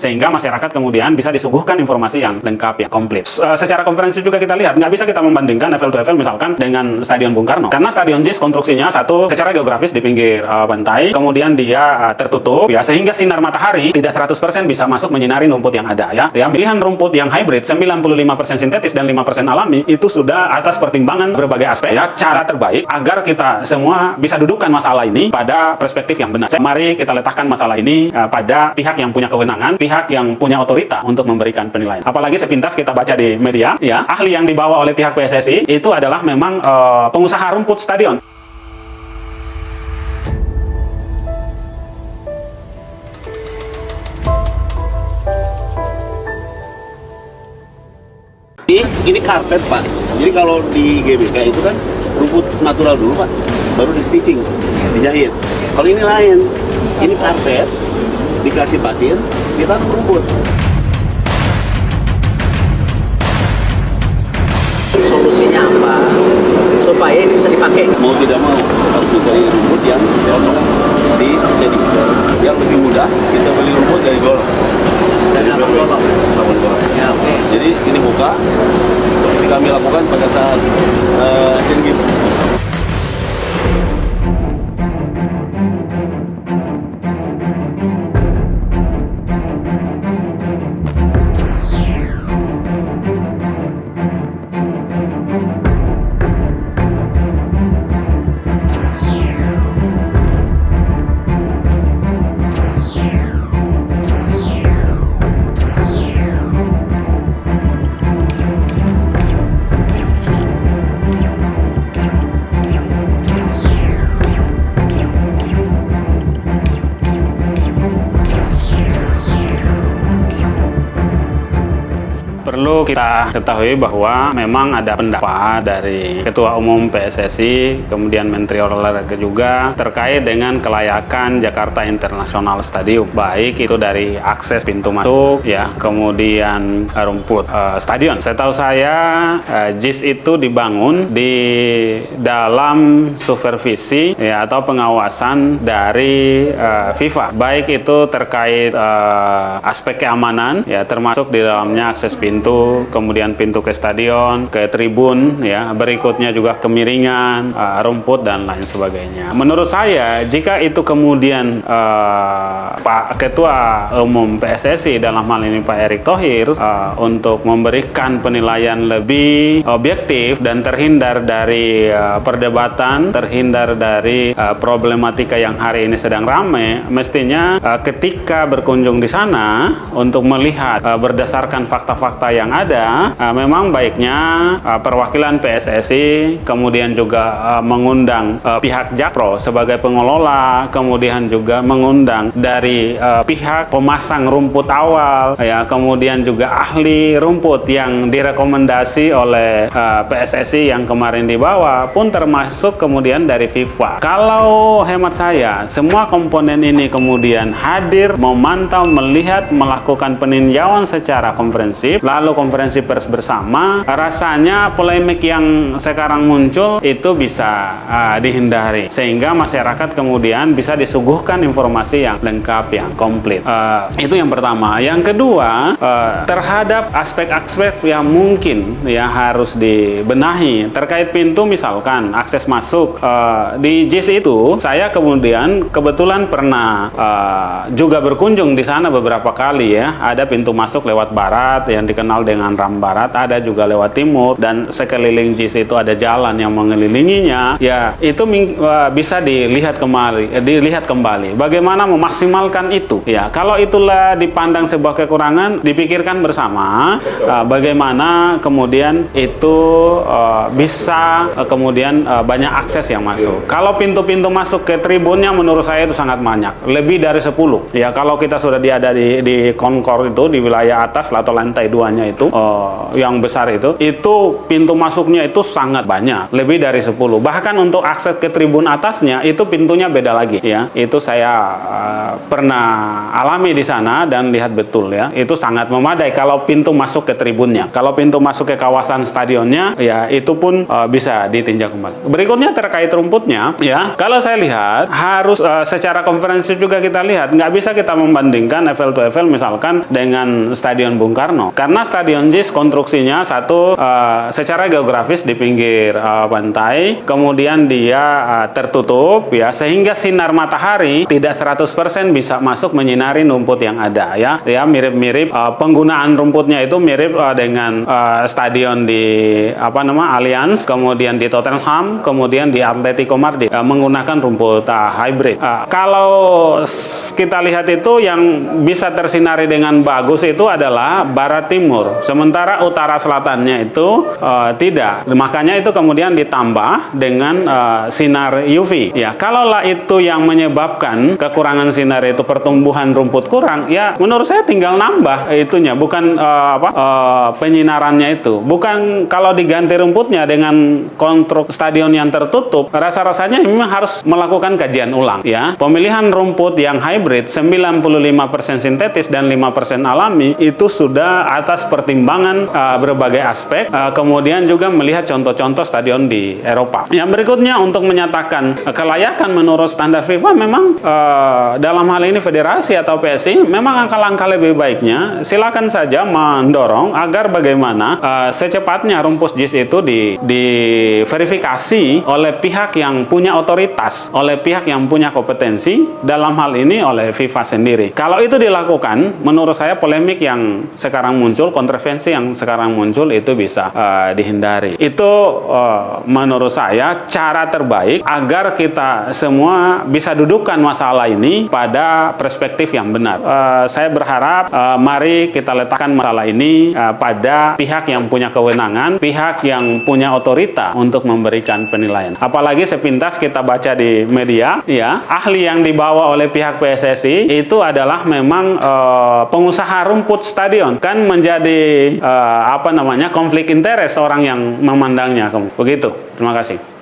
sehingga masyarakat kemudian bisa disuguhkan informasi yang lengkap, yang komplit. Secara konferensi juga kita lihat, nggak bisa kita membandingkan level to level misalkan dengan Stadion Bung Karno, karena Stadion JIS konstruksinya satu secara geografis di pinggir pantai, kemudian dia tertutup ya, sehingga sinar matahari tidak 100% bisa masuk menyinari rumput yang ada ya. Pilihan rumput yang hybrid 95% sintetis dan 5% alami itu sudah atas pertimbangan berbagai aspek ya, cara terbaik agar kita semua bisa dudukkan masalah ini pada perspektif yang benar. Mari kita letakkan masalah ini pada pihak yang punya kewenangan, pihak yang punya otorita untuk memberikan penilaian. Apalagi sepintas kita baca di media ya, ahli yang dibawa oleh pihak PSSI itu adalah memang pengusaha rumput stadion. Ini karpet, Pak. Jadi kalau di GBK itu kan rumput natural dulu, Pak, baru di stitching, dijahit. Kalau ini lain, ini karpet, dikasih pasir, ditanam rumput. Solusinya apa? Supaya ini bisa dipakai. Mau tidak mau, harus mencari rumput yang cocok di setting. Yang lebih mudah, bisa beli rumput dari golong. Dari lapang golong. Ya, oke. Jadi ini buka, ini kami lakukan pada saat Asian Games. Perlu kita ketahui bahwa memang ada pendapat dari Ketua Umum PSSI, kemudian Menteri Olahraga juga terkait dengan kelayakan Jakarta International Stadium, baik itu dari akses pintu masuk ya, kemudian rumput stadion. Setahu saya JIS itu dibangun di dalam supervisi ya, atau pengawasan dari FIFA, baik itu terkait aspek keamanan ya, termasuk di dalamnya akses pintu, kemudian pintu ke stadion, ke tribun ya, berikutnya juga kemiringan rumput dan lain sebagainya. Menurut saya, jika itu kemudian Pak Ketua Umum PSSI dalam hal ini Pak Erick Thohir untuk memberikan penilaian lebih objektif dan terhindar dari perdebatan, terhindar dari problematika yang hari ini sedang ramai, mestinya ketika berkunjung di sana untuk melihat berdasarkan fakta-fakta yang ada, memang baiknya perwakilan PSSI kemudian juga mengundang pihak Jakpro sebagai pengelola, kemudian juga mengundang dari pihak pemasang rumput awal ya, kemudian juga ahli rumput yang direkomendasi oleh PSSI yang kemarin dibawa pun termasuk kemudian dari FIFA. Kalau hemat saya, semua komponen ini kemudian hadir, memantau, melihat, melakukan peninjauan secara komprehensif, lalu konferensi pers bersama, rasanya polemik yang sekarang muncul itu bisa dihindari, sehingga masyarakat kemudian bisa disuguhkan informasi yang lengkap, yang komplit. Itu yang pertama. Yang kedua, terhadap aspek-aspek yang mungkin ya harus dibenahi terkait pintu, misalkan akses masuk di JIS itu, saya kemudian kebetulan pernah juga berkunjung di sana beberapa kali ya. Ada pintu masuk lewat barat yang dikenal dengan ram barat, ada juga lewat timur, dan sekeliling JIS itu ada jalan yang mengelilinginya ya. Itu bisa dilihat kembali bagaimana memaksimalkan itu ya. Kalau itulah dipandang sebuah kekurangan, dipikirkan bersama bagaimana kemudian itu bisa kemudian banyak akses yang masuk. Kalau pintu-pintu masuk ke tribunnya menurut saya itu sangat banyak, lebih dari 10 ya. Kalau kita sudah ada di konkor itu di wilayah atas atau lantai 2-nya namanya itu, yang besar itu pintu masuknya itu sangat banyak, lebih dari 10. Bahkan untuk akses ke tribun atasnya itu pintunya beda lagi ya. Itu saya pernah alami di sana dan lihat betul ya. Itu sangat memadai kalau pintu masuk ke tribunnya. Kalau pintu masuk ke kawasan stadionnya ya itu pun bisa ditinjau kembali. Berikutnya terkait rumputnya ya. Kalau saya lihat harus secara konferensi juga kita lihat, nggak bisa kita membandingkan Eiffel to Eiffel misalkan dengan Stadion Bung Karno, karena Stadion JIS konstruksinya satu secara geografis di pinggir pantai, kemudian dia tertutup ya, sehingga sinar matahari tidak 100% bisa masuk menyinari rumput yang ada ya. Ya mirip-mirip penggunaan rumputnya itu mirip dengan stadion di Allianz, kemudian di Tottenham, kemudian di Atletico Madrid menggunakan rumput hybrid. Kalau kita lihat itu yang bisa tersinari dengan bagus itu adalah barat timur, sementara utara selatannya itu tidak. Makanya itu kemudian ditambah dengan sinar UV. Ya, kalaulah itu yang menyebabkan kekurangan sinar itu pertumbuhan rumput kurang, ya menurut saya tinggal nambah itunya, bukan penyinarannya itu. Bukan kalau diganti rumputnya dengan konstruk stadion yang tertutup, rasa-rasanya memang harus melakukan kajian ulang ya. Pemilihan rumput yang hybrid 95% sintetis dan 5% alami itu sudah atas pertimbangan berbagai aspek, kemudian juga melihat contoh-contoh stadion di Eropa. Yang berikutnya untuk menyatakan kelayakan menurut standar FIFA, memang dalam hal ini federasi atau PSI memang langkah-langkah lebih baiknya silakan saja mendorong agar bagaimana secepatnya rumput JIS itu diverifikasi oleh pihak yang punya otoritas, oleh pihak yang punya kompetensi, dalam hal ini oleh FIFA sendiri. Kalau itu dilakukan, menurut saya polemik yang sekarang muncul, kontroversi yang sekarang muncul itu bisa dihindari. Itu menurut saya cara terbaik agar kita semua bisa dudukkan masalah ini pada perspektif yang benar. Saya berharap mari kita letakkan masalah ini pada pihak yang punya kewenangan, pihak yang punya otoritas untuk memberikan penilaian. Apalagi sepintas kita baca di media ya, ahli yang dibawa oleh pihak PSSI itu adalah memang pengusaha rumput stadion, kan menjadi konflik interest orang yang memandangnya begitu. Terima kasih.